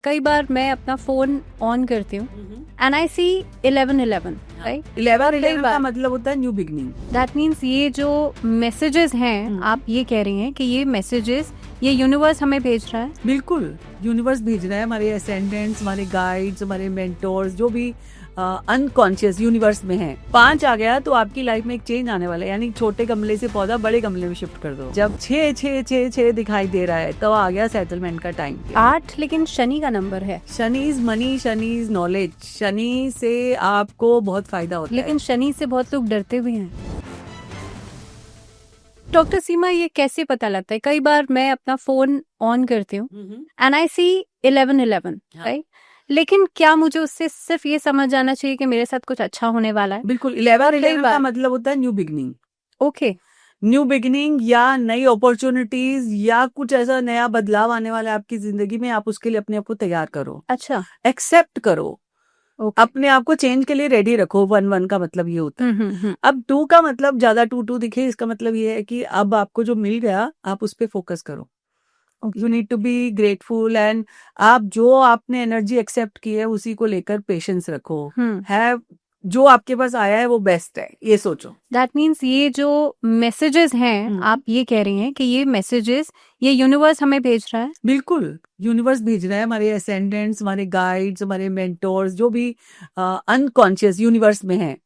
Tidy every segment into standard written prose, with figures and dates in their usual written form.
कई बार मैं अपना फोन ऑन करती हूँ एंड आई सी 11:11 राइट 11 का मतलब होता है न्यू बिगनिंग। दैट मीन्स ये जो मैसेजेस हैं आप ये कह रही हैं कि ये मैसेजेस ये यूनिवर्स हमें भेज रहा है। बिल्कुल यूनिवर्स भेज रहा है, हमारे असेंडेंट्स, हमारे गाइड्स, हमारे मेंटोर्स जो भी अनकॉन्शियस यूनिवर्स में है। 5 आ गया तो आपकी लाइफ में एक चेंज आने वाला है, यानी छोटे गमले से पौधा बड़े गमले में शिफ्ट कर दो। जब 6 दिखाई दे रहा है तो आ गया सेटलमेंट का टाइम। 8 लेकिन शनि का नंबर है। Shani is money, Shani is knowledge. Shani से आपको बहुत फायदा होता है, लेकिन शनि से बहुत लोग डरते भी हैं। डॉक्टर सीमा ये कैसे पता लगता है? कई बार मैं अपना फोन ऑन करती हूँ एंड आई सी 11:11 राइट, लेकिन क्या मुझे उससे सिर्फ ये समझ आना चाहिए कि मेरे साथ कुछ अच्छा होने वाला है? बिल्कुल 11 का मतलब होता है new beginning. Okay, new beginning या नई अपॉर्चुनिटीज या कुछ ऐसा नया बदलाव आने वाला है आपकी जिंदगी में, आप उसके लिए अपने आप को तैयार करो, अच्छा, एक्सेप्ट करो, ओके, अपने आप को चेंज के लिए रेडी रखो। 1 का मतलब ये होता है। अब 2 का मतलब ज्यादा 2 दिखे, इसका मतलब ये है कि अब आपको जो मिल गया आप उस पर फोकस करो। You need to be grateful and आप जो आपने एनर्जी एक्सेप्ट की है उसी को लेकर पेशेंस रखो। है जो आपके पास आया है वो बेस्ट है, ये सोचो। दैट मीन्स ये जो मैसेजेस हैं आप ये कह रही हैं कि ये मैसेजेस ये यूनिवर्स हमें भेज रहा है। बिल्कुल यूनिवर्स भेज रहा है, हमारे असेंडेंट्स, हमारे गाइड्स, हमारे मेंटोर्स जो भी अनकॉन्शियस यूनिवर्स में है,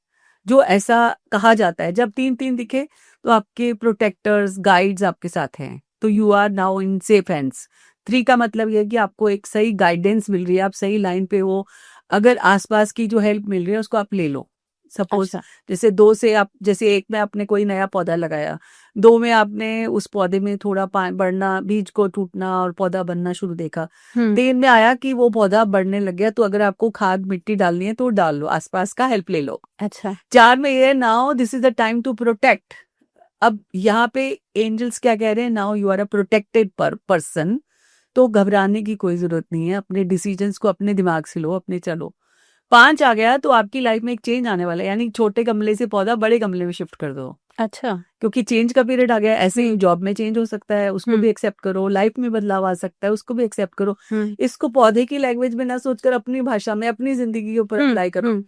जो ऐसा कहा जाता है जब 3 दिखे तो आपके प्रोटेक्टर्स, गाइड्स आपके साथ हैं, तो you are now in safe hands. 3 का मतलब ये है कि आपको एक सही गाइडेंस मिल रही है, आप सही लाइन पे हो। अगर आसपास की जो हेल्प मिल रही है उसको आप ले लो। सपोज जैसे 2 से आप, जैसे 1 में आपने कोई नया पौधा लगाया, 2 में आपने उस पौधे में थोड़ा बढ़ना, बीज को टूटना और पौधा बनना शुरू देखा। 3 में आया कि वो पौधा बढ़ने लग गया, तो अगर आपको खाद मिट्टी डालनी है तो डाल लो, आसपास का हेल्प ले लो। अच्छा, 4 में ये now this is the time to protect. अब यहाँ पे एंजल्स क्या कह रहे हैं, now you are a protected person, तो घबराने की कोई जरूरत नहीं है। अपने डिसीजंस को अपने दिमाग से लो, अपने चलो। 5 आ गया तो आपकी लाइफ में एक चेंज आने वाला है, यानी छोटे गमले से पौधा बड़े गमले में शिफ्ट कर दो। अच्छा, क्योंकि चेंज का पीरियड आ गया। ऐसे ही जॉब में चेंज हो सकता है, उसको भी एक्सेप्ट करो। लाइफ में बदलाव आ सकता है, उसको भी एक्सेप्ट करो। इसको पौधे की लैंग्वेज में ना सोचकर अपनी भाषा में, अपनी जिंदगी के ऊपर अप्लाई करो।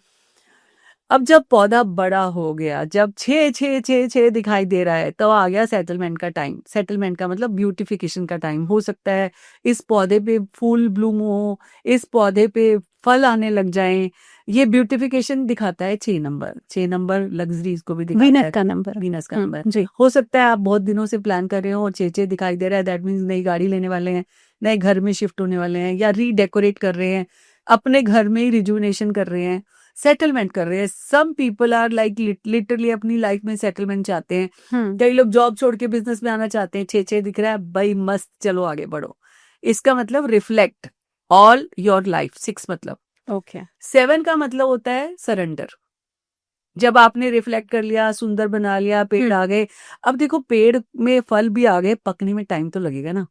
अब जब पौधा बड़ा हो गया, जब 6 दिखाई दे रहा है तो आ गया सेटलमेंट का टाइम। सेटलमेंट का मतलब ब्यूटिफिकेशन का टाइम। हो सकता है इस पौधे पे फूल ब्लूम हो, इस पौधे पे फल आने लग जाएं। ये ब्यूटिफिकेशन दिखाता है 6 नंबर। 6 नंबर लग्जरीज को भी दिखाता है, वीनस का नंबर। वीनस का नंबर। हो सकता है आप बहुत दिनों से प्लान कर रहे हो और 6 दिखाई दे रहा है, दैट मीन्स नई गाड़ी लेने वाले हैं, नए घर में शिफ्ट होने वाले हैं, या रीडेकोरेट कर रहे हैं, अपने घर में ही रिजुनेशन कर रहे हैं, सेटलमेंट कर रहे हैं। Some people are like literally अपनी लाइफ में सेटलमेंट चाहते हैं। कई लोग जॉब छोड़ के बिजनेस में आना चाहते हैं। 6 दिख रहा है, भाई मस्त, चलो आगे बढ़ो। इसका मतलब रिफ्लेक्ट ऑल योर लाइफ। 6 मतलब ओके। 7 का मतलब होता है सरेंडर। जब आपने रिफ्लेक्ट कर लिया, सुंदर बना लिया, पेड़ आ गए। अब देखो पेड़ में फल भी आ गए, पकने में टाइम तो लगेगा ना।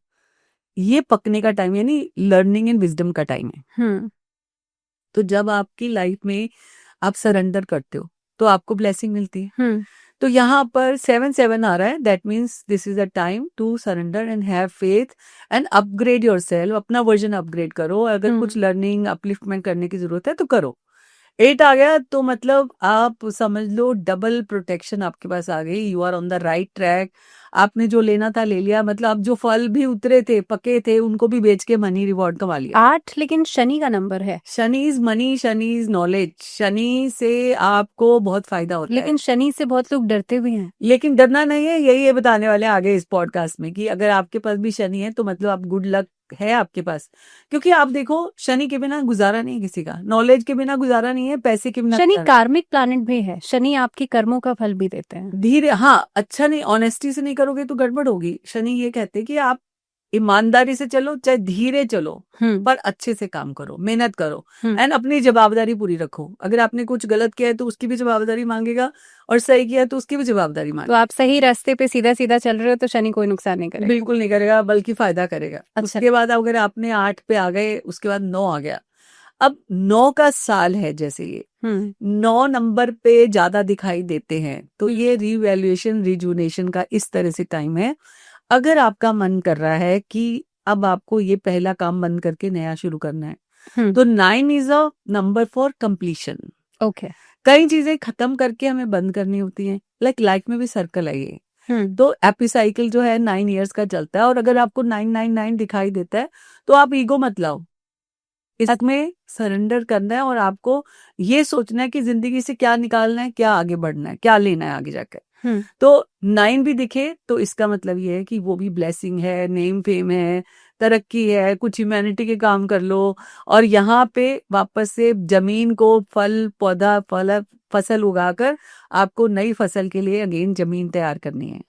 ये पकने का टाइम यानी लर्निंग एंड विजडम का टाइम है। तो जब आपकी लाइफ में आप सरेंडर करते हो तो आपको ब्लेसिंग मिलती है। तो यहाँ पर 7 आ रहा है, that means this is a time to surrender and have faith and upgrade yourself. अपना वर्जन अपग्रेड करो। अगर कुछ लर्निंग अपलिफ्टमेंट करने की जरूरत है तो करो। 8 आ गया तो मतलब आप समझ लो डबल प्रोटेक्शन आपके पास आ गई। You are on the right track. आपने जो लेना था ले लिया, मतलब अब जो फल भी उतरे थे, पके थे, उनको भी बेच के मनी रिवॉर्ड कमा लिया। 8 लेकिन शनि का नंबर है। Shani is money, Shani is knowledge. Shani से आपको बहुत फायदा होता है। लेकिन शनि से बहुत लोग डरते भी हैं। लेकिन डरना नहीं है, यही बताने वाले हैं आगे इस पॉडकास्ट में कि अगर आपके पास भी शनि है तो मतलब आप गुड लक है आपके पास। क्योंकि आप देखो शनि के बिना गुजारा नहीं है किसी का, नॉलेज के बिना गुजारा नहीं है, पैसे के बिना। शनि कार्मिक प्लैनेट भी है। शनि आपके कर्मों का फल भी देते हैं। धीरे, हाँ, अच्छा नहीं, ऑनेस्टी से नहीं करोगे तो गड़बड़ होगी। शनि ये कहते हैं कि आप ईमानदारी से चलो, चाहे धीरे चलो, पर अच्छे से काम करो, मेहनत करो एंड अपनी जवाबदारी पूरी रखो। अगर आपने कुछ गलत किया है तो उसकी भी जवाबदारी मांगेगा, और सही किया है तो उसकी भी जवाबदारी मांगेगा। तो आप सही रास्ते पे सीधा सीधा चल रहे हो तो शनि कोई नुकसान नहीं करेगा। बिल्कुल नहीं करेगा, बल्कि फायदा करेगा। अच्छा। उसके बाद अगर आपने 8 पे आ गए, उसके बाद 9 आ गया। अब 9 का साल है, जैसे ये 9 नंबर पे ज्यादा दिखाई देते हैं, तो ये रिवैल्यूएशन, रिजुनेशन का इस तरह से टाइम है। अगर आपका मन कर रहा है कि अब आपको ये पहला काम बंद करके नया शुरू करना है। हम्म, तो 9 is a number for completion. Okay. कई चीजें खत्म करके हमें बंद करनी होती हैं। लाइफ में भी सर्कल है ये। तो एपी साइकिल जो है 9 इयर्स का चलता है, और अगर आपको 999 दिखाई देता है तो आप ईगो मत लाओ, इसमें सरेंडर करना है और आपको ये सोचना है कि जिंदगी से क्या निकालना है, क्या आगे बढ़ना है, क्या लेना है आगे जाकर। तो 9 भी दिखे तो इसका मतलब ये है कि वो भी ब्लेसिंग है, नेम फेम है, तरक्की है, कुछ ह्यूमैनिटी के काम कर लो, और यहाँ पे वापस से जमीन को फल पौधा फसल उगाकर आपको नई फसल के लिए अगेन जमीन तैयार करनी है।